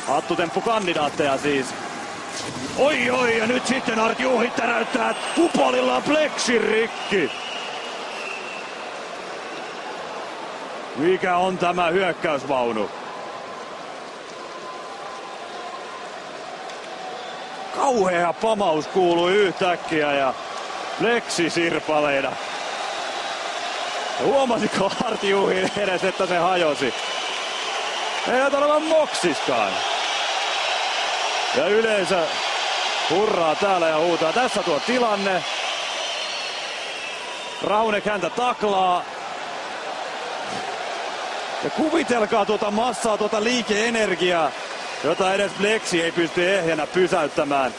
Hattutemppukandidaatteja siis. Oi, ja nyt sitten Arti Juhi täräyttää kupolillaan pleksin rikki. Mikä on tämä hyökkäysvaunu? Kauhea pamaus kuului yhtäkkiä ja pleksi sirpaleina. Huomasiko Arti Juhi edes, että se hajosi? Ei todella moksiskaan. Ja yleensä hurraa täällä ja huutaa. Tässä tuo tilanne. Raunek häntä taklaa. Ja kuvitelkaa tuota massaa, tuota liikeenergiaa, jota edes pleksi ei pysty ehjänä pysäyttämään.